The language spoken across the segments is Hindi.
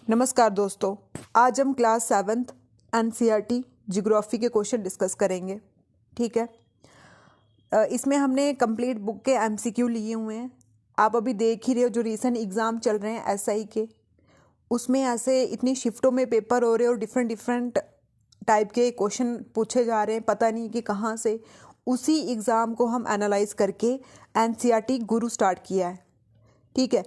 नमस्कार दोस्तों, आज हम क्लास 7th एनसीईआरटी ज्योग्राफी के क्वेश्चन डिस्कस करेंगे। ठीक है, इसमें हमने कंप्लीट बुक के एमसीक्यू लिए हुए हैं। आप अभी देख ही रहे हो, जो रीसेंट एग्ज़ाम चल रहे हैं एसआई के, उसमें ऐसे इतनी शिफ्टों में पेपर हो रहे हैं और डिफरेंट डिफरेंट टाइप के क्वेश्चन पूछे जा रहे हैं, पता नहीं कि कहाँ से। उसी एग्ज़ाम को हम एनालाइज करके एनसीईआरटी गुरु स्टार्ट किया है। ठीक है,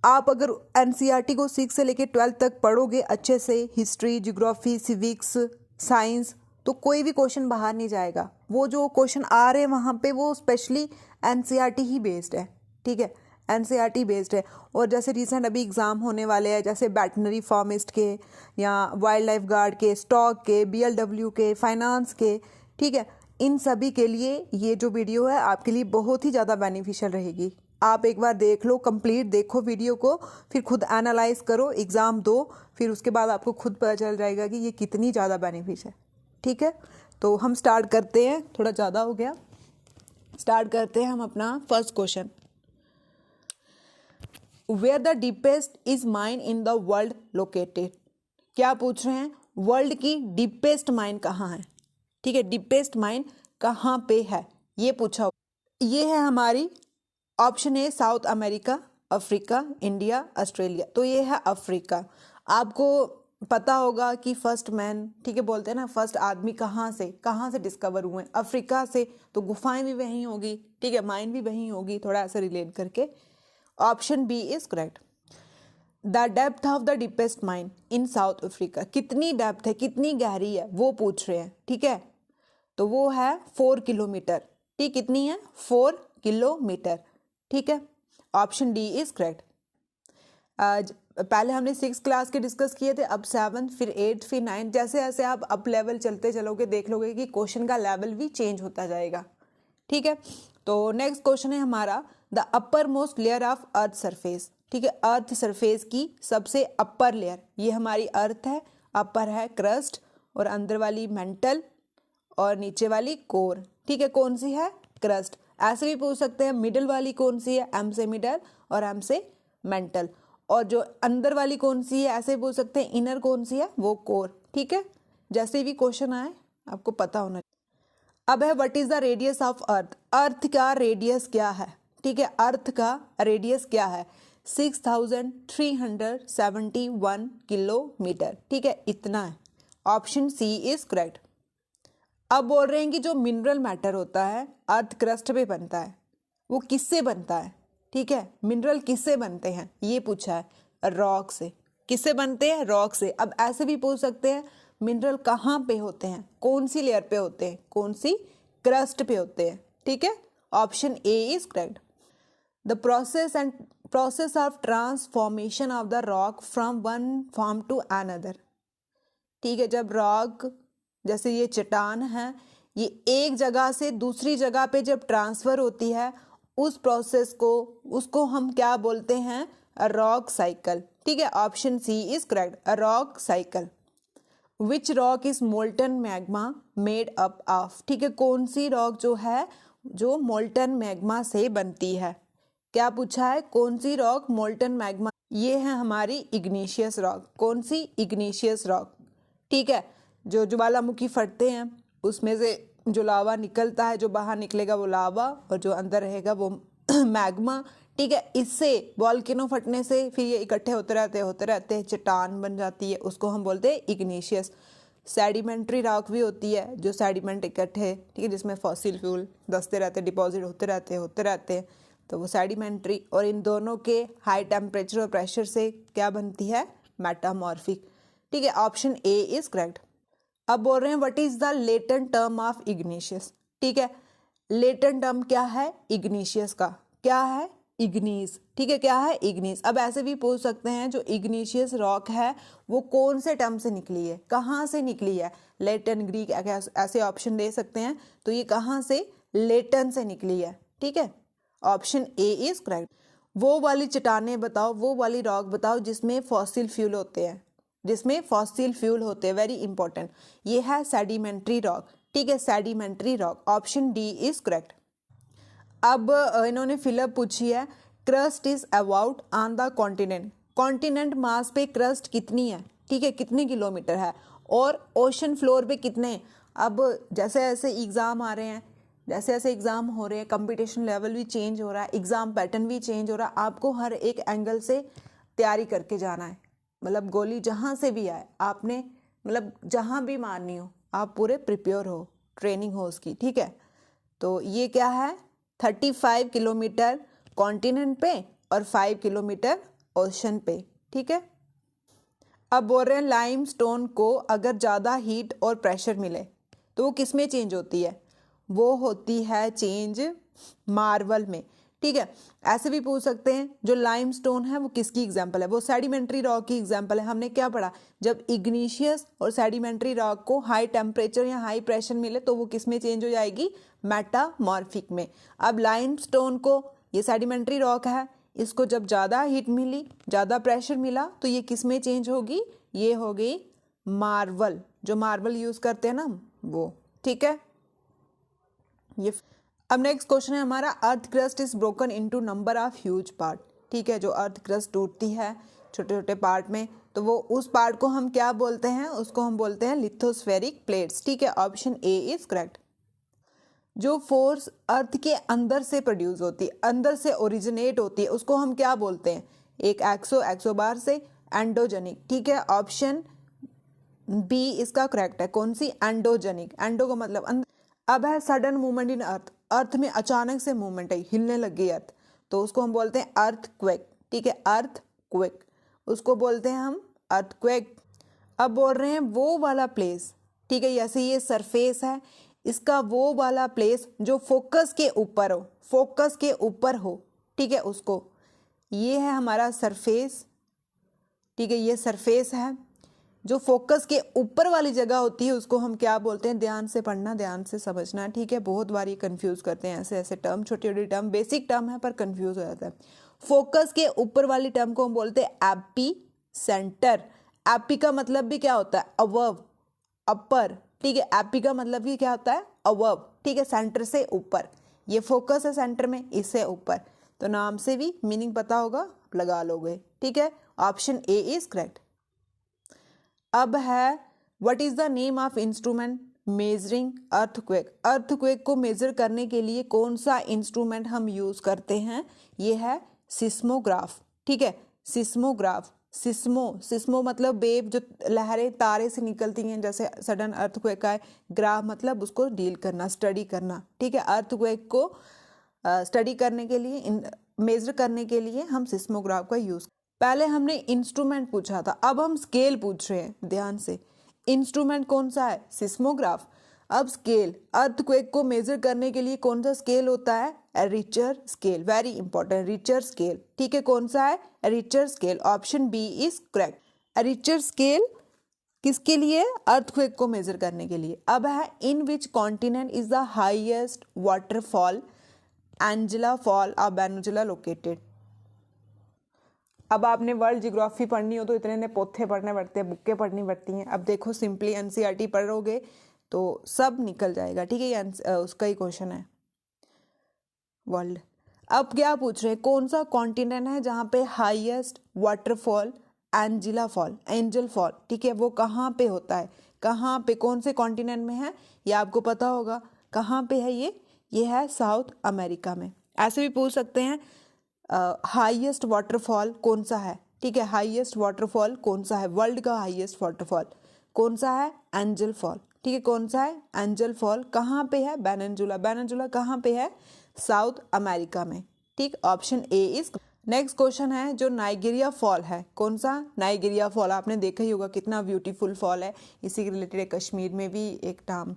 आप अगर एनसीईआरटी को 6 से लेकर 12 तक पढ़ोगे अच्छे से, हिस्ट्री, ज्योग्राफी, सिविक्स, साइंस, तो कोई भी क्वेश्चन बाहर नहीं जाएगा। वो जो क्वेश्चन आ रहे हैं वहाँ पे वो स्पेशली एनसीईआरटी ही बेस्ड है। ठीक है, एनसीईआरटी बेस्ड है। और जैसे रिसेंट अभी एग्ज़ाम होने वाले हैं, जैसे वेटनरी फार्मिस्ट के या वाइल्ड लाइफ गार्ड के, स्टॉक के, बीएलडब्ल्यू के, फाइनेंस के, ठीक है, इन सभी के लिए ये जो वीडियो है आपके लिए बहुत ही ज़्यादा बेनिफिशियल रहेगी। आप एक बार देख लो, कंप्लीट देखो वीडियो को, फिर खुद एनालाइज करो, एग्ज़ाम दो, फिर उसके बाद आपको खुद पता चल जाएगा कि ये कितनी ज़्यादा बेनिफिशियल है। ठीक है, तो हम स्टार्ट करते हैं। थोड़ा ज़्यादा हो गया, स्टार्ट करते हैं हम अपना first question. Where the deepest is mine in the world located. क्या पूछ रहे हैं? वर्ल्ड की डीपेस्ट माइन कहाँ है। ठीक है, डीपेस्ट माइन कहाँ पे है ये पूछा। ये है हमारी option A, south America, Africa, India, Australia. तो ये है अफ्रीका। आपको पता होगा कि फर्स्ट मैन, ठीक है, बोलते हैं ना, फर्स्ट आदमी कहाँ से डिस्कवर हुए? अफ्रीका से। तो गुफाएं भी वहीं होगी, ठीक है, माइन भी वहीं होगी, थोड़ा ऐसा रिलेट करके। Option B is correct. The depth of the deepest mine in South Africa. कितनी डेप्थ है, कितनी गहरी है, वो पूछ रहे हैं। ठीक है, तो वो है 4 किलोमीटर। ठीक, कितनी है? 4 किलोमीटर। ठीक है, ऑप्शन डी इज करेक्ट। आज पहले हमने 6 क्लास के डिस्कस किए थे, अब 7th, फिर 8th, फिर 9th। जैसे जैसे आप अप लेवल चलते चलोगे, देख लोगे कि क्वेश्चन का लेवल भी चेंज होता जाएगा। ठीक है, तो नेक्स्ट क्वेश्चन है हमारा, the upper most layer of earth surface. ठीक है, अर्थ सरफेस की सबसे अपर लेयर, ये हमारी अर्थ है, अपर है क्रस्ट, और अंदर वाली मेंटल, और नीचे वाली कोर। ठीक है, कौन सी है? क्रस्ट। ऐसे भी पूछ सकते हैं मिडल वाली कौन सी है? एम से मिडल और एम से मेंटल। और जो अंदर वाली कौन सी है, ऐसे पूछ सकते हैं इनर कौन सी है? वो कोर। ठीक है, जैसे भी क्वेश्चन आए आपको पता होना। अब है what is the radius of earth. Earth का रेडियस क्या है? ठीक है, अर्थ का रेडियस क्या है? 6371 किलोमीटर। ठीक है, इतना है। Option C is correct. अब बोल रहे हैं कि जो मिनरल मैटर होता है अर्थ क्रस्ट पे बनता है, वो किससे बनता है? ठीक है, मिनरल किससे बनते हैं ये पूछा है। रॉक से। किससे बनते हैं? रॉक से। अब ऐसे भी पूछ सकते हैं मिनरल कहाँ पे होते हैं, कौन सी लेयर पे होते हैं, कौन सी? क्रस्ट पे होते हैं। ठीक है, option A is correct. The process of transformation of the rock from one form to another. ठीक है, जब रॉक, जैसे ये चट्टान है, ये एक जगह से दूसरी जगह पे जब ट्रांसफर होती है, उस प्रोसेस को, उसको हम क्या बोलते हैं? Rock cycle. ठीक है, option C is correct, rock cycle. Which rock is molten magma made up of. ठीक है, कौन सी रॉक जो है, जो मोल्टन मैग्मा से बनती है? क्या पूछा है? कौन सी रॉक मोल्टन मैग्मा? ये है हमारी इग्निशियस रॉक। कौन सी? Igneous rock. ठीक है, जो ज्वालामुखी फटते हैं उसमें से जो लावा निकलता है, जो बाहर निकलेगा वो लावा, और जो अंदर रहेगा वो मैग्मा। ठीक है, इससे वॉल्केनो फटने से फिर ये इकट्ठे होते रहते हैं, चट्टान बन जाती है, उसको हम बोलते हैं इग्निशियस। सेडिमेंट्री रॉक भी होती है, जो सेडिमेंट इकट्ठे, ठीक है, जिसमें फॉसिल फ्यूल धंसते रहते, डिपॉजिट होते रहते हैं, तो वो सेडिमेंट्री। और इन दोनों के हाई टेम्परेचर और प्रेशर से क्या बनती है? मेटामॉर्फिक। ठीक है, ऑप्शन ए इज करेक्ट। अब बोल रहे हैं what is the latent term of igneous. ठीक है, लेटेंट टर्म क्या है इग्निशियस का? क्या है? इग्नीस। ठीक है, क्या है? इग्नीस। अब ऐसे भी पूछ सकते हैं जो इग्निशियस रॉक है वो कौन से टर्म से निकली है, कहाँ से निकली है? लेटन, ग्रीक, ऐसे ऑप्शन दे सकते हैं। तो ये कहाँ से? लेटन से निकली है। ठीक है, ऑप्शन ए इज करेक्ट। वो वाली चट्टानें बताओ, वो वाली रॉक बताओ जिसमें फॉसिल फ्यूल होते हैं, जिसमें फॉसिल फ्यूल होते हैं, वेरी इंपॉर्टेंट। ये है सेडिमेंट्री रॉक। ठीक है, sedimentary rock. Option D is correct. अब इन्होंने फिलअप पूछी है, crust is about on the continent. Continent mass पे क्रस्ट कितनी है, ठीक है, कितने किलोमीटर है, और ओशन फ्लोर पे कितने। अब जैसे जैसे एग्ज़ाम आ रहे हैं, जैसे जैसे एग्ज़ाम हो रहे हैं, कंपटीशन लेवल भी चेंज हो रहा है, एग्ज़ाम पैटर्न भी चेंज हो रहा है, आपको हर एक एंगल से तैयारी करके जाना है। मतलब गोली जहाँ से भी आए आपने, मतलब जहाँ भी मारनी हो आप पूरे प्रिपेयर हो, ट्रेनिंग हो उसकी, ठीक है। तो ये क्या है, 35 किलोमीटर कॉन्टिनेंट पे और 5 किलोमीटर ओशन पे, ठीक है। अब बोल रहे हैं लाइमस्टोन को अगर ज़्यादा हीट और प्रेशर मिले तो वो किस में चेंज होती है, वो होती है चेंज मार्बल में, ठीक है। ऐसे भी पूछ सकते हैं जो लाइमस्टोन है वो किसकी एग्जांपल है, वो सेडिमेंट्री रॉक की एग्जांपल है। हमने क्या पढ़ा, जब इग्नीशियस और सेडिमेंट्री रॉक को हाई टेम्परेचर या हाई प्रेशर मिले तो वो किस में चेंज हो जाएगी, मेटामॉर्फिक में। अब लाइमस्टोन को, ये सेडिमेंट्री रॉक है, इसको जब ज़्यादा हीट मिली, ज़्यादा प्रेशर मिला तो ये किस में चेंज होगी, ये हो गई मार्बल, जो मार्बल यूज़ करते हैं ना वो, ठीक है। ये अब नेक्स्ट क्वेश्चन है हमारा, earth crust is broken into number of huge part, ठीक है। जो अर्थ क्रस्ट टूटती है छोटे छोटे पार्ट में तो वो उस पार्ट को हम क्या बोलते हैं, उसको हम बोलते हैं लिथोस्फेरिक प्लेट्स, ठीक है। Option A is correct. जो फोर्स अर्थ के अंदर से प्रोड्यूस होती है, अंदर से ओरिजिनेट होती है, उसको हम क्या बोलते हैं, एक एक्सोबार से एंडोजेनिक, ठीक है। ऑप्शन बी इसका करेक्ट है, कौन सी, एंडोजेनिक। एंडो का मतलब अंदर। अब है सडन मूवमेंट इन अर्थ, अर्थ में अचानक से मूवमेंट है, हिलने लग गई अर्थ, तो उसको हम बोलते हैं अर्थक्वेक, ठीक है, अर्थक्वेक, उसको बोलते हैं हम अर्थक्वेक। अब बोल रहे हैं वो वाला प्लेस, ठीक है, जैसे ये सरफेस है, इसका वो वाला प्लेस जो फोकस के ऊपर हो, फोकस के ऊपर हो, ठीक है, उसको, ये है हमारा सरफेस, ठीक है, ये सरफेस है। जो फोकस के ऊपर वाली जगह होती है उसको हम क्या बोलते हैं, ध्यान से पढ़ना, ध्यान से समझना, ठीक है। बहुत बार ये कंफ्यूज करते हैं, ऐसे ऐसे टर्म, छोटी छोटी टर्म, बेसिक टर्म है पर कंफ्यूज हो जाता है। फोकस के ऊपर वाली टर्म को हम बोलते हैं एपी सेंटर। एपी का मतलब भी क्या होता है, अबव, अपर, ठीक है। एपी का मतलब भी क्या होता है, अबव, ठीक है, सेंटर से ऊपर। ये फोकस है सेंटर में, इससे ऊपर, तो नाम से भी मीनिंग पता होगा, लगा लोगे, ठीक है। Option A is correct. अब है what is the name of instrument measuring earthquake. Earthquake को मेजर करने के लिए कौन सा इंस्ट्रूमेंट हम यूज करते हैं, ये है सिस्मोग्राफ, ठीक है, सिस्मोग्राफ। सिस्मो मतलब वेव, जो लहरें तारे से निकलती हैं जैसे सडन अर्थक्वेक आए, ग्राफ मतलब उसको डील करना, स्टडी करना, ठीक है। अर्थक्वेक को स्टडी करने के लिए, मेजर करने के लिए हम सिस्मोग्राफ का यूज। पहले हमने इंस्ट्रूमेंट पूछा था, अब हम स्केल पूछ रहे हैं, ध्यान से। इंस्ट्रूमेंट कौन सा है, सिस्मोग्राफ। अब स्केल, अर्थक्वेक को मेजर करने के लिए कौन सा स्केल होता है, Richter scale, very important, Richter scale, ठीक है। कौन सा है, Richter scale. Option B is correct. Richter scale किसके लिए, अर्थक्वेक को मेजर करने के लिए। अब है in which continent is the highest waterfall Angela fall of Venezuela located. अब आपने वर्ल्ड जियोग्राफी पढ़नी हो तो इतने ने पोथे पढ़ने पड़ते हैं, बुकें पढ़नी पड़ती हैं। अब देखो सिंपली एनसीईआरटी पढ़ोगे तो सब निकल जाएगा, ठीक है। ये उसका ही क्वेश्चन है, वर्ल्ड। अब क्या पूछ रहे हैं, कौन सा कॉन्टिनेंट है जहाँ पे highest waterfall Angela fall, angel fall, ठीक है, वो कहाँ पे होता है, कहाँ पे, कौन से कॉन्टिनेंट में है, ये आपको पता होगा कहाँ पे है ये है साउथ अमेरिका में। ऐसे भी पूछ सकते हैं हाईएस्ट वाटरफॉल कौन सा है, ठीक है, हाईएस्ट वाटरफॉल कौन सा है, वर्ल्ड का हाईएस्ट वाटरफॉल कौन सा है, एंजल फॉल, ठीक है, कौन सा है, एंजल फॉल, कहाँ पे है, वेनेजुला। वेनेजुला कहाँ पे है, साउथ अमेरिका में, ठीक। Option A is. Next question है जो नाइजीरिया फॉल है, कौन सा, नाइजीरिया फॉल, आपने देखा ही होगा कितना ब्यूटीफुल फॉल है, इसी के रिलेटेड कश्मीर में भी एक नाम,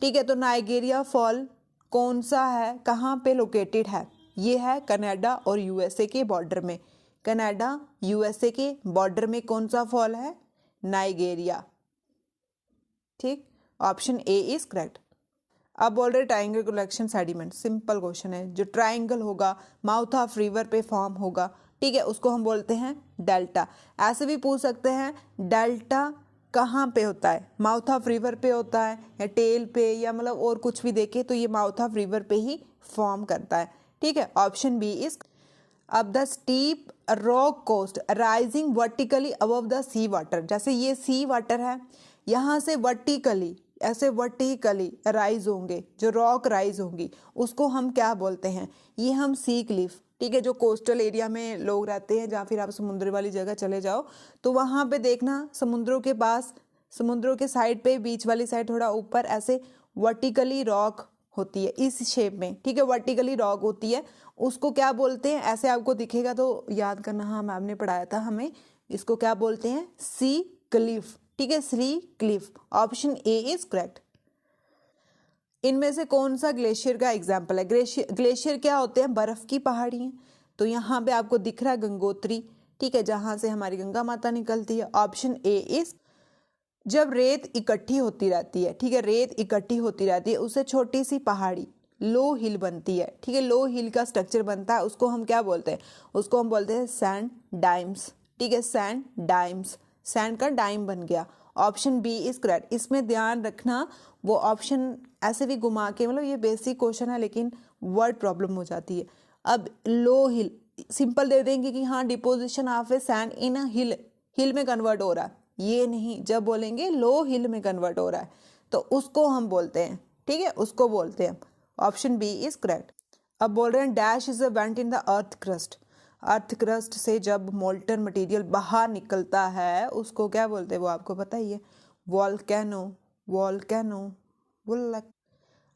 ठीक है। तो नाइजीरिया फॉल कौन सा है, कहाँ पे लोकेटेड है, ये है कनाडा और यूएसए के बॉर्डर में। कनाडा यूएसए के बॉर्डर में कौन सा फॉल है, नाइजीरिया, ठीक। Option A is correct. अब बोल रहे triangle collection sediment, simple question है। जो ट्राइंगल होगा माउथ ऑफ रिवर पे फॉर्म होगा, ठीक है, उसको हम बोलते हैं डेल्टा। ऐसे भी पूछ सकते हैं डेल्टा कहाँ पे होता है, माउथ ऑफ रिवर पे होता है या टेल पे, या मतलब और कुछ भी देखे तो ये माउथ ऑफ रिवर पे ही फॉर्म करता है, ठीक है। Option B is. अब the steep rock coast rising vertically above the sea water, जैसे ये सी वाटर है, यहाँ से वर्टिकली ऐसे वर्टिकली राइज होंगे, जो रॉक राइज होंगी उसको हम क्या बोलते हैं, ये हम सी क्लिफ, ठीक है। जो कोस्टल एरिया में लोग रहते हैं, जहाँ फिर आप समुद्र वाली जगह चले जाओ तो वहाँ पे देखना समुद्रों के पास, समुद्रों के साइड पे, बीच वाली साइड थोड़ा ऊपर ऐसे वर्टिकली रॉक होती है इस शेप में, ठीक है, वर्टिकली रॉक होती है, उसको क्या बोलते हैं, ऐसे आपको दिखेगा तो याद करना, हाँ मैम ने पढ़ाया था हमें, इसको क्या बोलते हैं, सी क्लिफ, ठीक है, sea cliff. Option A is correct. इनमें से कौन सा ग्लेशियर का एग्जाम्पल है? ग्लेशियर क्या होते हैं, बर्फ की पहाड़ियाँ। तो यहाँ पे आपको दिख रहा है गंगोत्री, ठीक है, जहाँ से हमारी गंगा माता निकलती है। ऑप्शन ए इज, जब रेत इकट्ठी होती रहती है, ठीक है, रेत इकट्ठी होती रहती है, उससे छोटी सी पहाड़ी लो हिल बनती है, ठीक है, लो हिल का स्ट्रक्चर बनता है, उसको हम क्या बोलते हैं, उसको हम बोलते हैं सैंड डाइम्स, ठीक है, सैंड डाइम्स, सैंड का डाइम बन गया। Option B is correct. इसमें ध्यान रखना, वो ऑप्शन ऐसे भी घुमा के, मतलब ये बेसिक क्वेश्चन है लेकिन वर्ड प्रॉब्लम हो जाती है। अब लो हिल सिंपल दे देंगे कि हाँ deposition of a sand in a hill, hill में कन्वर्ट हो रहा है, ये नहीं, जब बोलेंगे लो हिल में कन्वर्ट हो रहा है तो उसको हम बोलते हैं, ठीक है, उसको बोलते हैं। Option B is correct. अब बोल रहे हैं dash is a vent in the earth crust, earth crust से जब मोल्टन मटेरियल बाहर निकलता है उसको क्या बोलते हैं, वो आपको पता ही है, वॉल्केनो, वॉल्केनो, वुल्लक।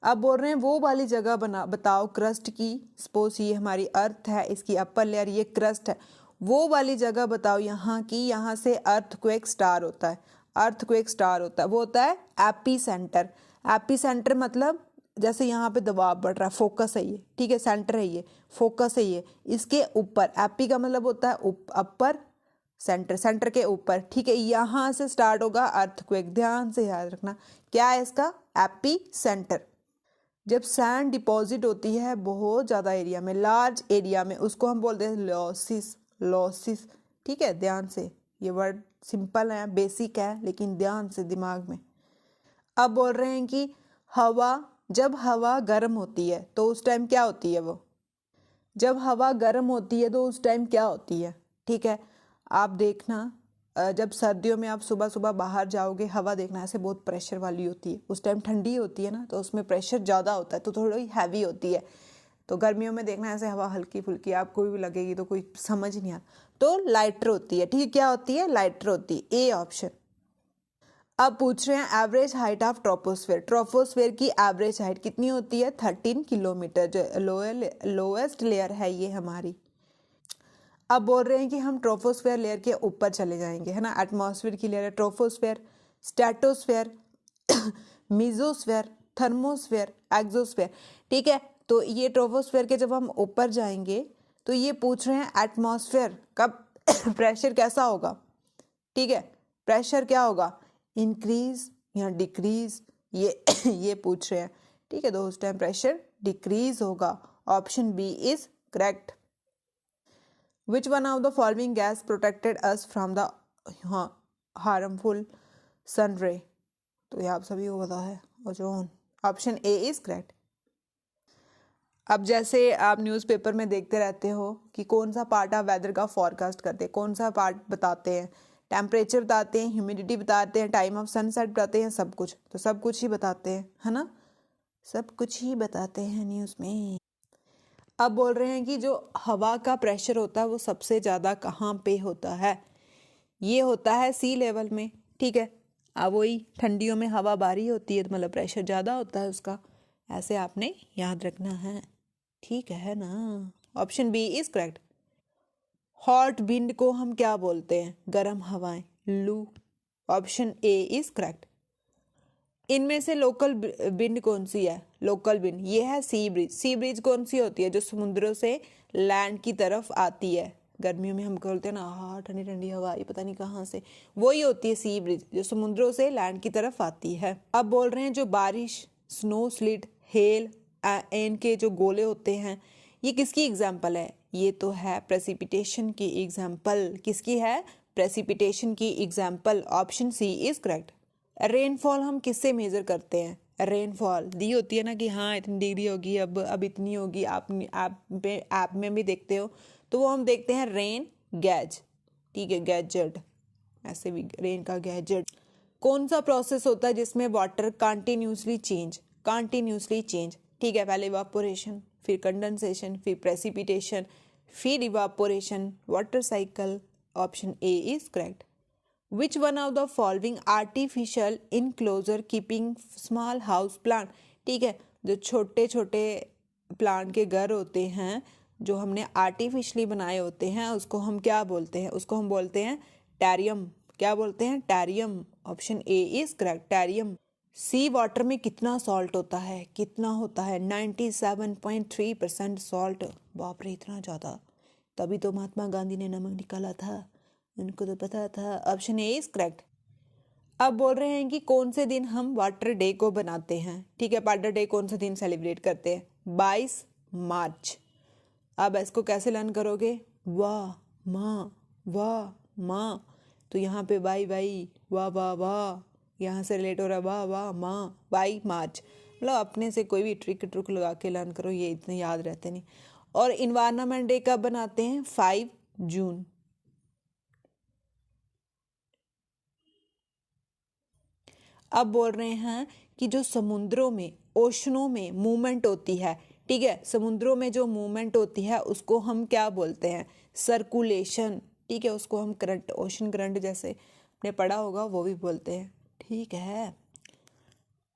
अब बोल रहे हैं वो वाली जगह बना बताओ क्रस्ट की, सपोज ये हमारी अर्थ है, इसकी अपर लेयर ये क्रस्ट है, वो वाली जगह बताओ यहाँ की, यहाँ से अर्थक्वेक स्टार होता है, अर्थक्वेक स्टार होता है, वो होता है एपी सेंटर। एपी सेंटर मतलब जैसे यहाँ पे दबाव बढ़ रहा है, फोकस है ये, ठीक है, सेंटर है ये, फोकस है ये, इसके ऊपर, एपी का मतलब होता है अपर, सेंटर, सेंटर के ऊपर, ठीक है, यहाँ से स्टार्ट होगा अर्थक्वेक, ध्यान से याद रखना क्या है इसका, एपी सेंटर। जब सैंड डिपॉजिट होती है बहुत ज़्यादा एरिया में, लार्ज एरिया में, उसको हम बोलते हैं लॉसिस, लॉसिस, ठीक है, ध्यान से, ये वर्ड सिंपल है, बेसिक है, लेकिन ध्यान से दिमाग में। अब बोल रहे हैं कि हवा, जब हवा गर्म होती है तो उस टाइम क्या होती है, वो जब हवा गर्म होती है तो उस टाइम क्या होती है, ठीक है, आप देखना जब सर्दियों में आप सुबह सुबह बाहर जाओगे, हवा देखना ऐसे बहुत प्रेशर वाली होती है, उस टाइम ठंडी होती है ना, तो उसमें प्रेशर ज़्यादा होता है तो थोड़ी हैवी होती है। तो गर्मियों में देखना ऐसे हवा हल्की फुल्की आपको भी लगेगी तो कोई समझ नहीं आता, तो लाइटर होती है, ठीक है, क्या होती है, लाइटर होती है, ए ऑप्शन। अब पूछ रहे हैं average height of troposphere, troposphere की एवरेज हाइट कितनी होती है, 13 किलोमीटर, जो लोएस्ट लेयर है ये हमारी। अब बोल रहे हैं कि हम ट्रोपोस्फेयर लेयर के ऊपर चले जाएंगे, है ना, एटमॉस्फेयर की लेयर है troposphere, stratosphere, mesosphere, thermosphere, exosphere, ठीक है। तो ये ट्रोपोस्फेयर के जब हम ऊपर जाएंगे तो ये पूछ रहे हैं एटमॉस्फेयर का प्रेशर कैसा होगा, ठीक है, प्रेशर क्या होगा, इंक्रीज या डिक्रीज, ये पूछ रहे हैं, ठीक है, तो उस टाइम प्रेशर डिक्रीज होगा। Option B is correct. Which one of the following gas protected us from the harmful sun ray? तो ये आप सभी को पता है, ozone. Option A is correct. अब जैसे आप न्यूज़पेपर में देखते रहते हो कि कौन सा पार्ट आप वेदर का फॉरकास्ट करते हैं, कौन सा पार्ट बताते हैं, टेम्परेचर बताते हैं, ह्यूमिडिटी बताते हैं, टाइम ऑफ सनसेट बताते हैं, सब कुछ, तो सब कुछ ही बताते हैं, है ना, सब कुछ ही बताते हैं न्यूज़ में। अब बोल रहे हैं कि जो हवा का प्रेशर होता है वो सबसे ज़्यादा कहाँ पे होता है, ये होता है सी लेवल में, ठीक है। अब वही ठंडियों में हवा बारी होती है तो मतलब प्रेशर ज़्यादा होता है उसका, ऐसे आपने याद रखना है, ठीक है ना। Option B is correct. Hot wind को हम क्या बोलते हैं, गर्म हवाएं, लू। Option A is correct. इनमें से लोकल विंड कौन सी है, लोकल विंड ये है सी ब्रीज। सी ब्रीज कौन सी होती है, जो समुद्रों से लैंड की तरफ आती है, गर्मियों में हम बोलते हैं ना हाँ ठंडी ठंडी हवा, ये पता नहीं कहाँ से, वही होती है सी ब्रीज, जो समुद्रों से लैंड की तरफ आती है। अब बोल रहे हैं जो बारिश, स्नो स्लिट, हेल, इनके जो गोले होते हैं, ये किसकी एग्जाम्पल है, ये तो है प्रेसिपिटेशन की एग्जाम्पल। किसकी है, प्रेसिपिटेशन की example. Option C is correct. Rainfall हम किससे मेजर करते हैं, रेनफॉल दी होती है ना कि हाँ इतनी डिग्री होगी, अब इतनी होगी, आप ऐप में भी देखते हो, तो वो हम देखते हैं रेन गैज, ठीक है, गैजेट, ऐसे भी रेन का गैजेट। कौन सा प्रोसेस होता है जिसमें वाटर कंटिन्यूसली चेंज, ठीक है, पहले इवापोरेशन, फिर कंडेंसेशन, फिर प्रेसिपिटेशन, फिर evaporation, water cycle. Option A is correct. Which one of the following artificial enclosure keeping small house plant, ठीक है, जो छोटे छोटे प्लांट के घर होते हैं जो हमने आर्टिफिशियली बनाए होते हैं उसको हम क्या बोलते हैं, उसको हम बोलते हैं टेरियम। क्या बोलते हैं? टेरियम। ऑप्शन ए इज करेक्ट, टेरियम। सी वाटर में कितना सॉल्ट होता है? कितना होता है? 97.3% सॉल्ट। बाप रे, इतना ज़्यादा! तभी तो महात्मा गांधी ने नमक निकाला था, उनको तो पता था। Option A is correct. अब बोल रहे हैं कि कौन से दिन हम वाटर डे को बनाते हैं, ठीक है, वाटर डे कौन से दिन सेलिब्रेट करते हैं? 22 मार्च। अब इसको कैसे लर्न करोगे? वाह वाह माँ, तो यहाँ पे वाई वाई, वाह वाह वाह, यहाँ से रिलेट हो रहा है वाह वाह माँ, 22 मार्च। मतलब अपने से कोई भी ट्रुक लगा के लर्न करो, ये इतने याद रहते नहीं। और इन्वायरमेंट डे कब बनाते हैं? 5 जून। अब बोल रहे हैं कि जो समुद्रों में, ओशनों में मूवमेंट होती है, ठीक है, समुद्रों में जो मूवमेंट होती है उसको हम क्या बोलते हैं? सर्कुलेशन, ठीक है, उसको हम करंट, ओशन करंट जैसे आपने पढ़ा होगा वो भी बोलते हैं, ठीक है।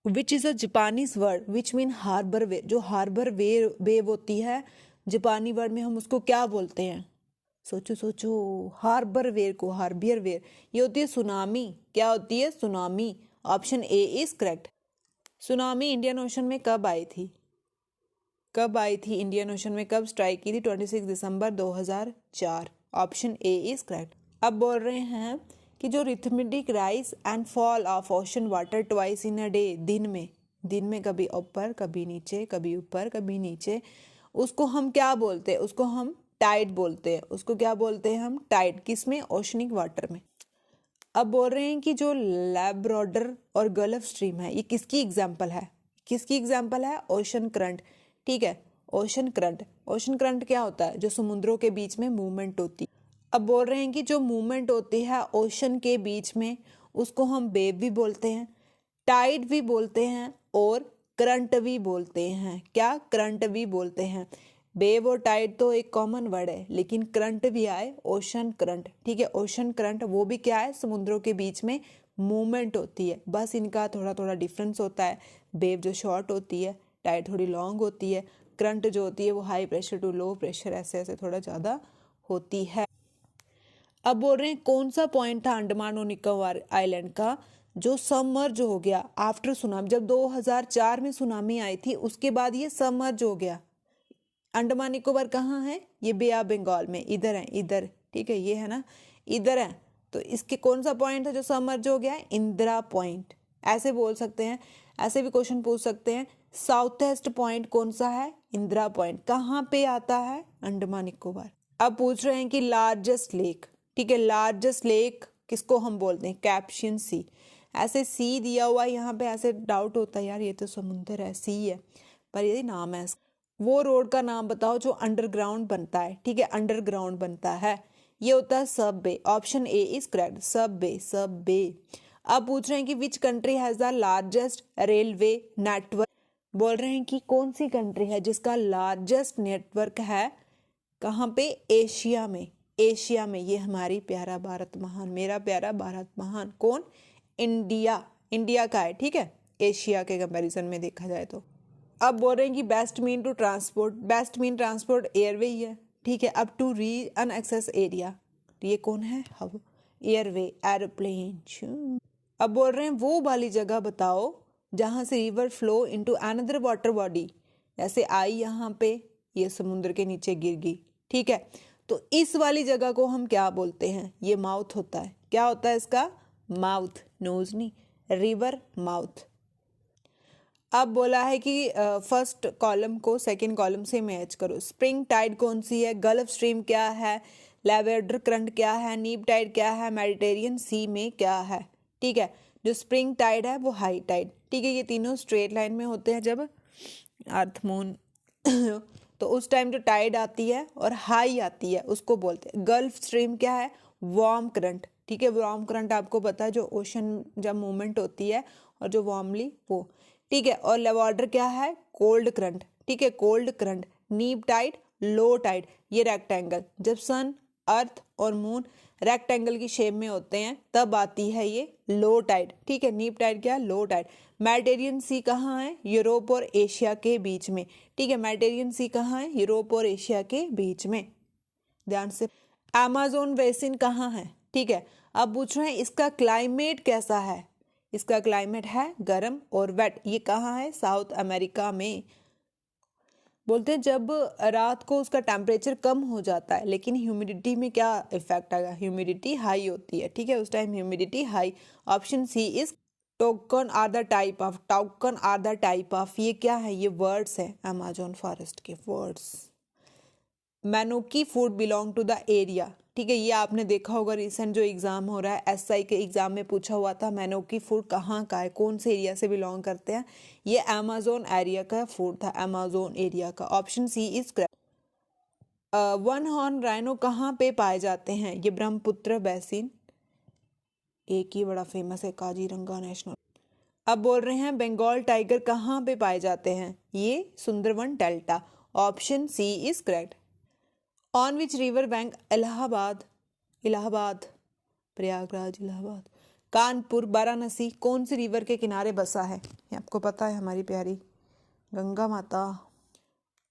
Which is a Japanese word which mean harbour wave, जो हार्बर वेव होती है जापानी वर्ड में हम उसको क्या बोलते हैं? सोचो सोचो, हार्बर वेयर को, हार्बियर वेयर, ये होती है सुनामी। क्या होती है? Tsunami. Option A is correct. Tsunami Indian ocean में कब आई थी? कब आई थी इंडियन ओशन में, कब स्ट्राइक की थी? 26 दिसंबर 2004। Option A is correct. अब बोल रहे हैं कि जो arithmetic rise and fall of ocean water twice in a day, दिन में कभी ऊपर कभी नीचे, कभी ऊपर कभी नीचे, उसको हम क्या बोलते हैं? उसको हम टाइड बोलते हैं। उसको क्या बोलते हैं हम? टाइड। किसमें? ओशनिक वाटर में। अब बोल रहे हैं कि जो लैब्राडोर और गल्फ स्ट्रीम है, ये किसकी एग्जाम्पल है? किसकी एग्जाम्पल है? ओशन करंट, ठीक है, ओशन करंट। ओशन करंट क्या होता है? जो समुद्रों के बीच में मूवमेंट होती है। अब बोल रहे हैं कि जो मूवमेंट होती है ओशन के बीच में उसको हम वेव भी बोलते हैं, टाइड भी बोलते हैं और करंट भी बोलते हैं। क्या? करंट भी बोलते हैं। वेव और टाइड तो एक कॉमन वर्ड है, लेकिन करंट भी आए, ओशन करंट, ठीक है, ओशन करंट वो भी क्या है? समुद्रों के बीच में मूवमेंट होती है, बस इनका थोड़ा थोड़ा डिफरेंस होता है। वेव जो शॉर्ट होती है, टाइड थोड़ी लॉन्ग होती है, करंट जो होती है वो high pressure to low pressure ऐसे ऐसे थोड़ा ज़्यादा होती है। अब बोल रहे हैं कौन सा पॉइंट था अंडमान और निकोबार आइलैंड का जो सबमर्ज हो गया आफ्टर सुनामी? जब 2004 में सुनामी आई थी उसके बाद ये सबमर्ज हो गया। अंडमान निकोबार कहाँ है? ये बे ऑफ बंगाल में, इधर है, इधर, ठीक है, ये है ना, इधर है। तो इसके कौन सा पॉइंट है जो सबमर्ज हो गया है? इंदिरा पॉइंट, ऐसे बोल सकते हैं। ऐसे भी क्वेश्चन पूछ सकते हैं, साउथेस्ट पॉइंट कौन सा है? इंदिरा पॉइंट। कहाँ पे आता है? अंडमान निकोबार। अब पूछ रहे हैं कि लार्जेस्ट लेक, ठीक है, लार्जेस्ट लेक किसको हम बोलते हैं? कैप्शियन सी। ऐसे सी दिया हुआ है यहाँ पे, ऐसे डाउट होता है यार ये तो समुंदर है, सी है, पर ये नाम है। वो रोड का नाम बताओ जो अंडरग्राउंड बनता है, ठीक है, अंडरग्राउंड बनता है, ये होता है Subway. Option A is correct, Subway, Subway. अब पूछ रहे हैं कि which country has the largest railway network? बोल रहे हैं कि कौन सी कंट्री है जिसका लार्जेस्ट नेटवर्क है? कहाँ पे? एशिया में। एशिया में। ये हमारी प्यारा भारत महान, मेरा प्यारा भारत महान। कौन? इंडिया। इंडिया का है, ठीक है, एशिया के कंपैरिजन में देखा जाए तो। अब बोल रहे हैं कि best mean to transport, best mean transport airway ही है, ठीक है। अब to reach an access area, ये कौन है? Hub, airway, aeroplane. अब बोल रहे हैं वो वाली जगह बताओ जहां से river flow into another water body, जैसे आई यहाँ पे, ये समुद्र के नीचे गिर गई, ठीक है, तो इस वाली जगह को हम क्या बोलते हैं? ये माउथ होता है। क्या होता है इसका? माउथ, नोज नहीं, रिवर माउथ। अब बोला है कि फर्स्ट कॉलम को सेकंड कॉलम से मैच करो। स्प्रिंग टाइड कौन सी है? गल्फ स्ट्रीम क्या है? लैवेंडर करंट क्या है? नीब टाइड क्या है? मेडिटेरियन सी में क्या है? ठीक है, जो स्प्रिंग टाइड है वो हाई टाइड, ठीक है, ये तीनों स्ट्रेट लाइन में होते हैं जब अर्थ मून तो उस टाइम जो टाइड आती है और हाई आती है उसको बोलते हैं। गल्फ स्ट्रीम क्या है? वार्म करंट, ठीक है। वार्म करंट आपको पता है, जो ओशन जब मूवमेंट होती है और जो वार्मली वो, ठीक है। और वाटर क्या है? कोल्ड करंट, ठीक है, कोल्ड करंट। नीप टाइड, लो टाइड, ये रेक्टेंगल, जब सन, अर्थ और मून रेक्टेंगल की शेप में होते हैं तब आती है ये लो टाइड, ठीक है। नीप टाइड क्या है? Low tide. मेडिटेरियन सी कहाँ है? यूरोप और एशिया के बीच में, ठीक है। मेडिटेरियन सी कहाँ है? यूरोप और एशिया के बीच में, ध्यान से। अमेज़न बेसिन कहाँ है? ठीक है। अब पूछ रहे हैं इसका क्लाइमेट कैसा है? इसका क्लाइमेट है गर्म और वेट। ये कहाँ है? साउथ अमेरिका में। बोलते हैं जब रात को उसका टेम्परेचर कम हो जाता है, लेकिन ह्यूमिडिटी में क्या इफेक्ट आएगा? ह्यूमिडिटी हाई होती है, ठीक है, उस time humidity high. Option C is toucan are the type of, toucan are the type of, ये क्या है? ये वर्ड्स है अमेज़न फॉरेस्ट के words. Manioc food belong to the area, ठीक है। ये आपने देखा होगा, रिसेंट जो एग्जाम हो रहा है एसआई के एग्जाम में पूछा हुआ था, मैनोकी फूड कहाँ का है, कौन से एरिया से बिलोंग करते हैं? ये अमेज़न एरिया का फूड था, अमेज़न एरिया का। Option C is correct. One horn rhino कहाँ पे पाए जाते हैं? ये ब्रह्मपुत्र बेसिन, एक ही बड़ा फेमस है, काजीरंगा नेशनल। अब बोल रहे हैं बंगाल टाइगर कहाँ पे पाए जाते हैं? ये Sundarban delta. Option C is correct. On which river bank Allahabad, Allahabad, Prayagraj, Allahabad, Kanpur, Varanasi, कौन सी रिवर के किनारे बसा है? ये आपको पता है, हमारी प्यारी गंगा माता।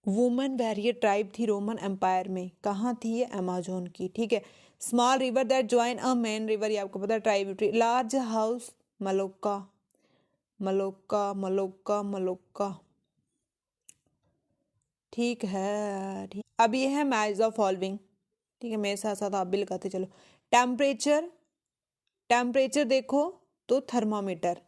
वुमेन वैरियर ट्राइब थी रोमन एम्पायर में, कहाँ थी ये? अमेज़न की, ठीक है। Small river that join a main river, ये आपको पता है, ट्राइब्यूटरी। लार्ज हाउस, मलोक्का, मलोक्का, मलोक्का, मलोक्का, ठीक है, ठीक। अब ये है मैच द फॉलोइंग, ठीक है, मेरे साथ साथ आप भी लगाते चलो। टेम्परेचर, टेम्परेचर देखो तो thermometer,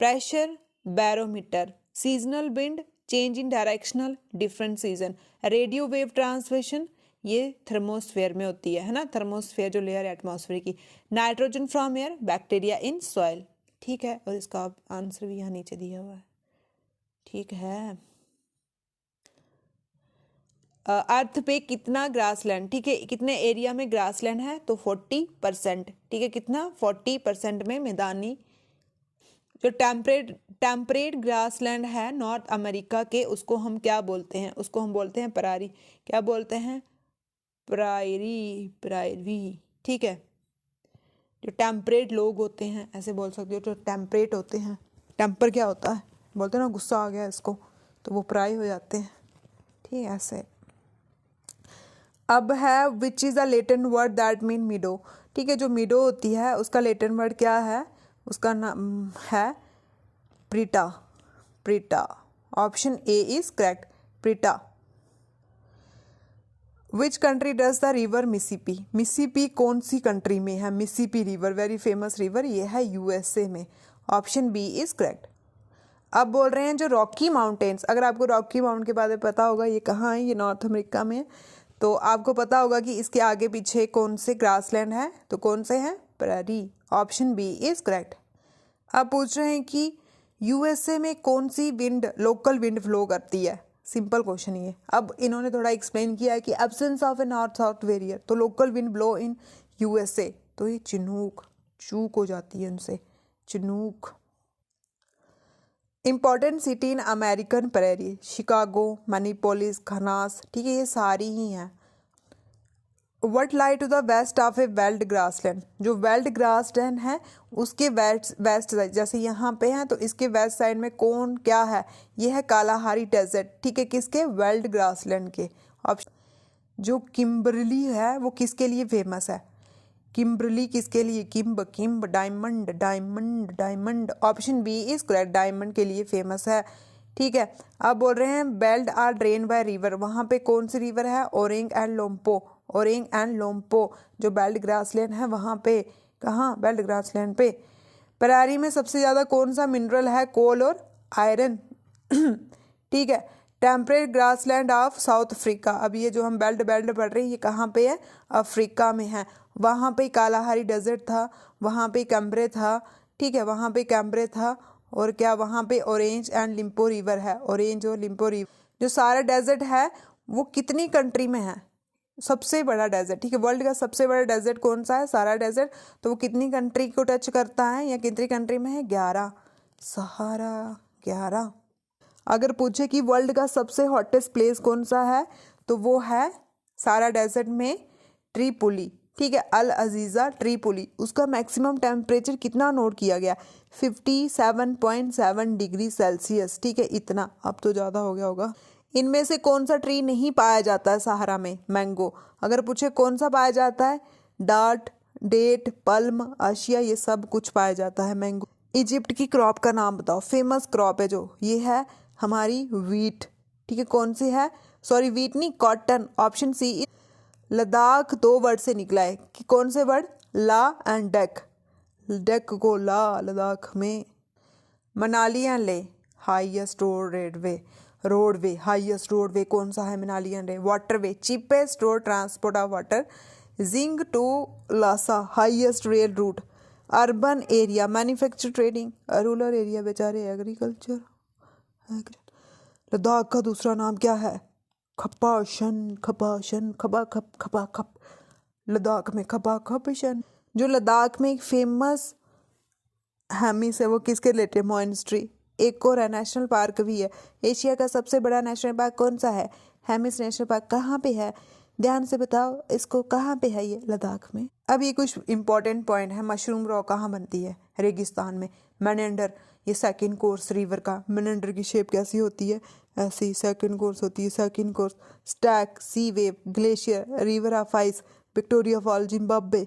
pressure barometer, seasonal wind, change in directional different season, radio wave transmission, ये थर्मोस्फेयर में होती है ना, थर्मोस्फेयर जो लेयर एटमॉस्फेयर की। Nitrogen from air, bacteria in soil, ठीक है। और इसका आंसर भी यहाँ नीचे दिया हुआ है, ठीक है। अर्थ पे कितना ग्रासलैंड, ठीक है, कितने एरिया में ग्रासलैंड है? तो 40%, ठीक है। कितना? 40% में मैदानी। जो टेम्परेट ग्रासलैंड है नॉर्थ अमेरिका के, उसको हम क्या बोलते हैं? उसको हम बोलते हैं परारी। क्या बोलते हैं? प्रायरी, प्रायरी, ठीक है। जो टेम्परेट लोग होते हैं, ऐसे बोल सकते हो, जो टेम्परेट होते हैं। टेम्पर क्या होता है? बोलते हैं ना गुस्सा आ गया इसको, तो वो प्राय हो जाते हैं, ठीक है, ऐसे। अब है which is the Latin word that mean meadow, ठीक है। जो मिडो होती है उसका लेटिन वर्ड क्या है? उसका नाम है प्रीटा, प्रीटा। ऑप्शन ए इज करेक्ट, प्रीटा। Which country does the river Mississippi, Mississippi कौन सी कंट्री में है? Mississippi river very famous river, ये है यूएसए में। Option B is correct. अब बोल रहे हैं जो रॉकी माउंटेन्स, अगर आपको रॉकी माउंटेन के बारे में पता होगा, ये कहाँ है? ये नॉर्थ अमेरिका में है। तो आपको पता होगा कि इसके आगे पीछे कौन से ग्रासलैंड है? तो कौन से हैं? Prairie. Option B is correct. अब पूछ रहे हैं कि यूएसए में कौन सी विंड, लोकल विंड फ्लो करती है? सिंपल क्वेश्चन ये। अब इन्होंने थोड़ा एक्सप्लेन किया है कि absence of a north south barrier, तो local wind blow in USA, तो ये चिनूक, चूक हो जाती है उनसे, Chinook. Important city in American prairie, Chicago, Minneapolis, Kansas, ठीक है, ये सारी ही हैं। What lie to the west of a veld grassland, जो वेल्ड ग्रासलैंड है उसके वेस्ट साइड, जैसे यहाँ पे है तो इसके वेस्ट साइड में कौन क्या है? ये है कालाहारी डेजर्ट, ठीक है, किसके? वेल्ड ग्रासलैंड के। ऑप्शन जो किम्बरली है वो किसके लिए फेमस है? किम्बरली किसके लिए? Kimb, Kimb, diamond, diamond, diamond. Option B is correct, diamond के लिए फेमस है, ठीक है। अब बोल रहे हैं belt are drain by river, वहाँ पे कौन सी रिवर है? Orange and Limpopo, Orange and Limpopo, जो बेल्ट ग्रासलैंड है वहाँ पे। कहाँ? बेल्ट ग्रासलैंड पे। परारी में सबसे ज़्यादा कौन सा मिनरल है? कोल और आयरन, ठीक है। Temperate grassland of south Africa, अब ये जो हम बेल्ट बेल्ट पढ़ रहे हैं ये कहाँ पे है? अफ्रीका में है। वहाँ पे कालाहारी डेजर्ट था, वहाँ पे कैम्ब्रे था, ठीक है, वहाँ पे कैम्ब्रे था। और क्या? वहाँ पे ऑरेंज एंड लिम्पो रिवर है, ऑरेंज और लिम्पो रिवर। जो सारा डेजर्ट है वो कितनी कंट्री में है? सबसे बड़ा डेजर्ट, ठीक है, वर्ल्ड का सबसे बड़ा डेजर्ट कौन सा है? Sahara desert. तो वो कितनी कंट्री को टच करता है या कितनी कंट्री में है? 11। सहारा 11। अगर पूछे कि वर्ल्ड का सबसे हॉटेस्ट प्लेस कौन सा है, तो वो है सहारा डेजर्ट में ट्रिपोली, ठीक है, अल अजीज़ा ट्रिपोली। उसका मैक्सिमम टेम्परेचर कितना नोट किया गया? 57.7 डिग्री सेल्सियस, ठीक है, इतना। अब तो ज़्यादा हो गया होगा। इनमें से कौन सा ट्री नहीं पाया जाता है सहारा में? मैंगो। अगर पूछे कौन सा पाया जाता है? डाट, डेट, पल्म, आशिया, ये सब कुछ पाया जाता है मैंगो। इजिप्ट की क्रॉप का नाम बताओ, फेमस क्रॉप है जो, ये है हमारी वीट, ठीक है। कौन सी है? सॉरी, वीट नहीं, cotton. Option C. Ladakh 2 word से निकला है कि कौन से वर्ड? ला एंड डेक। डेक को ला लद्दाख में। Manali and Leh highest roadway highest roadway कौन सा है? Manali and Leh. Waterway cheapest road transport of water. जिंग to Lhasa highest rail route. Urban area manufacture trading. Rural area बेचारे एग्रीकल्चर। लद्दाख का दूसरा नाम क्या है? खपाशन खपा खप खपा खप। लद्दाख में खपा खपशन। जो लद्दाख में एक फेमस हेमिस है वो किसके रिलेटेड? मॉनेस्ट्री। एक और है, नेशनल पार्क भी है। एशिया का सबसे बड़ा नेशनल पार्क कौन सा है? Hemis national park. कहाँ पे है? ध्यान से बताओ इसको, कहाँ पे है ये? लद्दाख में। अब ये कुछ इंपॉर्टेंट पॉइंट है। मशरूम रॉ कहाँ बनती है? रेगिस्तान में। मेनेंडर, ये सेकंड कोर्स रिवर का। मेनेंडर की शेप कैसी होती है? ऐसी। सेकंड कोर्स होती है, second course. Stack, sea wave, glacier, river of ice, Victoria fall, Zimbabwe,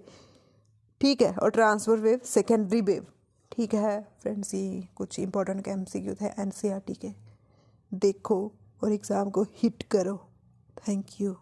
ठीक है। और ट्रांसफर वेव, सेकेंडरी वेव, ठीक है फ्रेंड्स। ये कुछ इंपॉर्टेंट एमसीक्यू थे एनसीईआरटी के, देखो और एग्ज़ाम को हिट करो। Thank you.